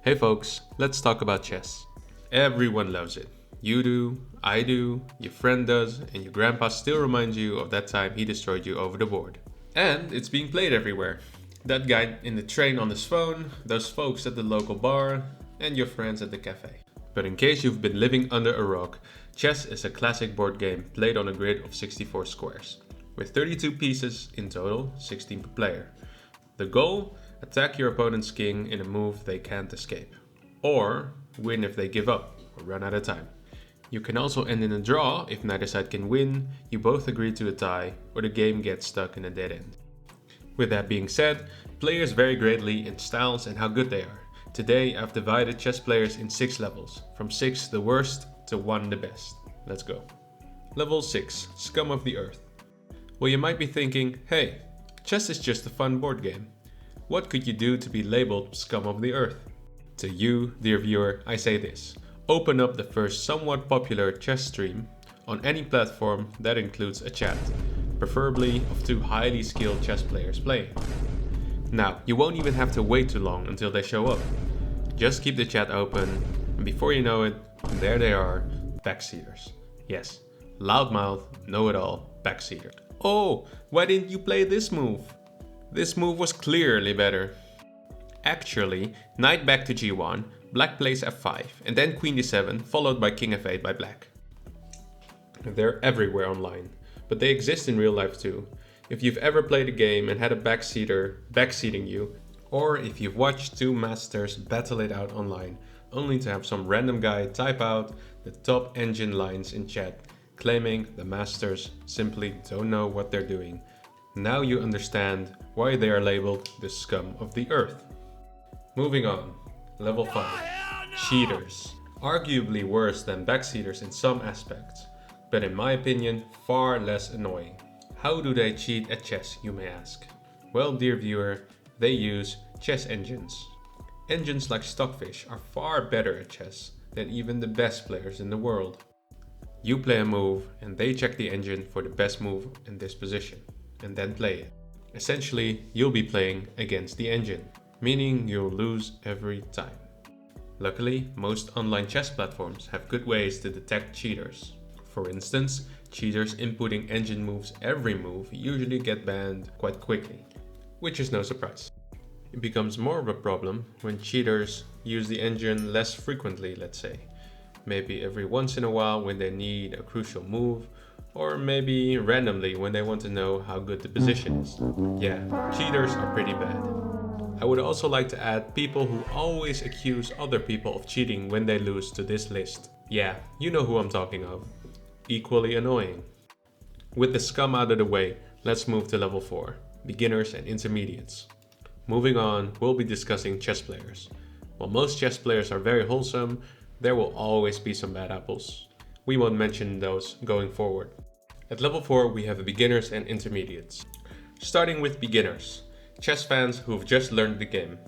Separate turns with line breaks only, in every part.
Hey folks, let's talk about chess. Everyone loves it. You do, I do, your friend does, and your grandpa still reminds you of that time he destroyed you over the board. And it's being played everywhere. That guy in the train on his phone, those folks at the local bar, and your friends at the cafe. But in case you've been living under a rock, chess is a classic board game played on a grid of 64 squares, with 32 pieces in total, 16 per player. The goal? Attack your opponent's king in a move they can't escape. Or win if they give up or run out of time. You can also end in a draw if neither side can win, you both agree to a tie, or the game gets stuck in a dead end. With that being said, players vary greatly in styles and how good they are. Today I've divided chess players in 6 levels, from 6 the worst to 1 the best. Let's go. Level 6, Scum of the Earth. Well, you might be thinking, hey, chess is just a fun board game. What could you do to be labeled Scum of the Earth? To you, dear viewer, I say this. Open up the first somewhat popular chess stream on any platform that includes a chat, preferably of 2 highly skilled chess players playing. Now, you won't even have to wait too long until they show up. Just keep the chat open, and before you know it, there they are, backseaters. Yes, loudmouth, know-it-all, backseater. Oh, why didn't you play this move? This move was clearly better. Actually, knight back to g1, black plays f5, and then queen d7, followed by king f8 by black. They're everywhere online, but they exist in real life too. If you've ever played a game and had a backseater backseating you, or if you've watched 2 masters battle it out online, only to have some random guy type out the top engine lines in chat, claiming the masters simply don't know what they're doing. Now you understand why they are labeled the scum of the earth. Moving on, level 5, cheaters. Arguably worse than backseaters in some aspects, but in my opinion far less annoying. How do they cheat at chess, you may ask? Well, dear viewer, they use chess engines. Engines like Stockfish are far better at chess than even the best players in the world. You play a move and they check the engine for the best move in this position, and then play it. Essentially, you'll be playing against the engine, meaning you'll lose every time. Luckily, most online chess platforms have good ways to detect cheaters. For instance, cheaters inputting engine moves every move usually get banned quite quickly, which is no surprise. It becomes more of a problem when cheaters use the engine less frequently, let's say. Maybe every once in a while when they need a crucial move, or maybe randomly when they want to know how good the position is. Yeah, cheaters are pretty bad. I would also like to add people who always accuse other people of cheating when they lose to this list. Yeah, you know who I'm talking of. Equally annoying. With the scum out of the way, let's move to level 4, beginners and intermediates. Moving on, we'll be discussing chess players. While most chess players are very wholesome, there will always be some bad apples. We won't mention those going forward. At level 4 we have beginners and intermediates. Starting with beginners, chess fans who've just learned the game.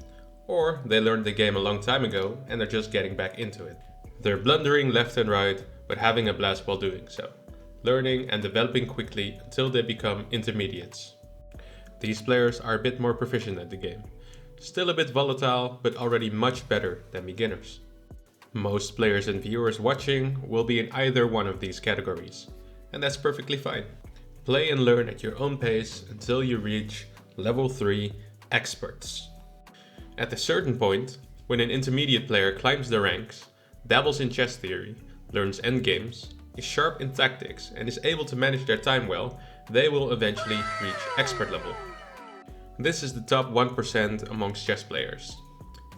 Or they learned the game a long time ago and are just getting back into it. They're blundering left and right, but having a blast while doing so. Learning and developing quickly until they become intermediates. These players are a bit more proficient at the game. Still a bit volatile, but already much better than beginners. Most players and viewers watching will be in either one of these categories, and that's perfectly fine. Play and learn at your own pace until you reach level 3, experts. At a certain point, when an intermediate player climbs the ranks, dabbles in chess theory, learns endgames, is sharp in tactics and is able to manage their time well, they will eventually reach expert level. This is the top 1% amongst chess players.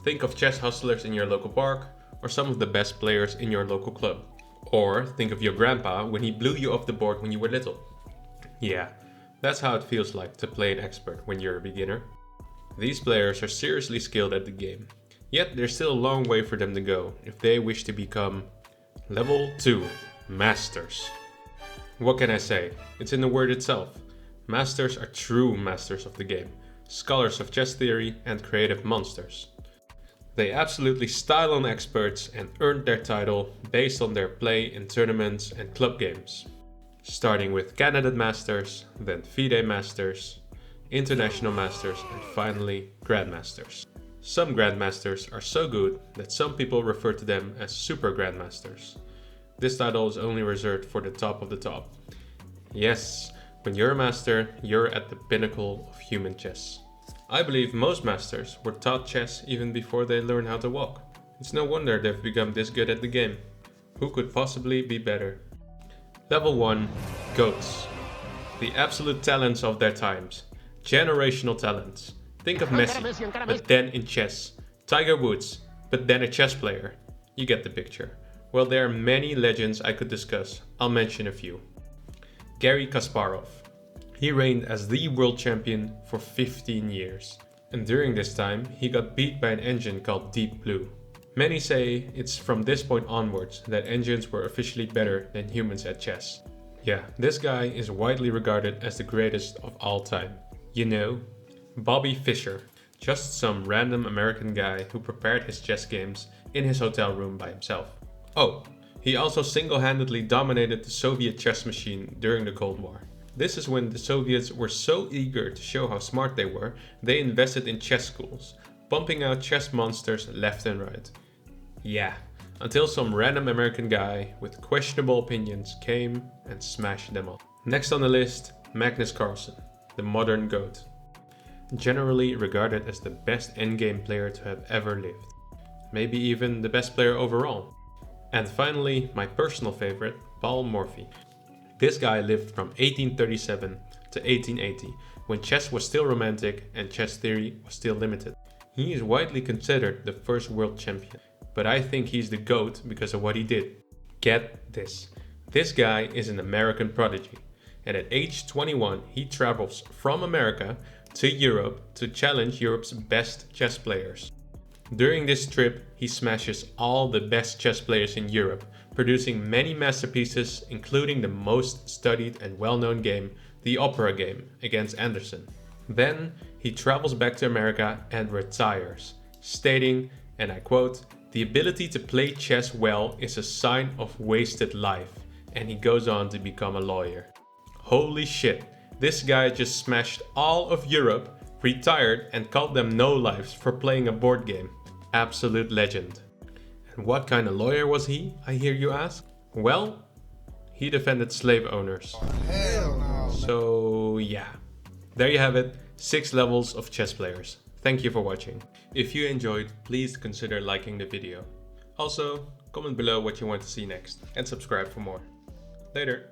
Think of chess hustlers in your local park, or some of the best players in your local club. Or think of your grandpa when he blew you off the board when you were little. Yeah, that's how it feels like to play an expert when you're a beginner. These players are seriously skilled at the game, yet there's still a long way for them to go if they wish to become level 2, masters. What can I say? It's in the word itself. Masters are true masters of the game, scholars of chess theory and creative monsters. They absolutely style on experts and earned their title based on their play in tournaments and club games. Starting with Candidate Masters, then FIDE Masters, International Masters and finally Grandmasters. Some grandmasters are so good that some people refer to them as super grandmasters. This title is only reserved for the top of the top. Yes, when you're a master, you're at the pinnacle of human chess. I believe most masters were taught chess even before they learned how to walk. It's no wonder they've become this good at the game. Who could possibly be better? Level 1. GOATs. The absolute talents of their times. Generational talents. Think of Messi, but then in chess. Tiger Woods, but then a chess player. You get the picture. Well, there are many legends I could discuss. I'll mention a few. Garry Kasparov. He reigned as the world champion for 15 years. And during this time, he got beat by an engine called Deep Blue. Many say it's from this point onwards that engines were officially better than humans at chess. Yeah, this guy is widely regarded as the greatest of all time. You know, Bobby Fischer. Just some random American guy who prepared his chess games in his hotel room by himself. Oh, he also single-handedly dominated the Soviet chess machine during the Cold War. This is when the Soviets were so eager to show how smart they were, they invested in chess schools, pumping out chess monsters left and right. Yeah, until some random American guy with questionable opinions came and smashed them all. Next on the list, Magnus Carlsen, the modern GOAT. Generally regarded as the best endgame player to have ever lived. Maybe even the best player overall. And finally, my personal favorite, Paul Morphy. This guy lived from 1837 to 1880, when chess was still romantic and chess theory was still limited. He is widely considered the first world champion, but I think he's the GOAT because of what he did. Get this. This guy is an American prodigy, and at age 21 he travels from America to Europe to challenge Europe's best chess players. During this trip, he smashes all the best chess players in Europe, producing many masterpieces, including the most studied and well-known game, the Opera game, against Anderssen. Then, he travels back to America and retires, stating, and I quote, "The ability to play chess well is a sign of wasted life," and he goes on to become a lawyer. Holy shit, this guy just smashed all of Europe, retired, and called them no-lives for playing a board game. Absolute legend. And what kind of lawyer was he, I hear you ask? Well, he defended slave owners.
Hell no.
So yeah, there you have it, 6 levels of chess players. Thank you for watching. If you enjoyed, please consider liking the video. Also, comment below what you want to see next and subscribe for more. Later.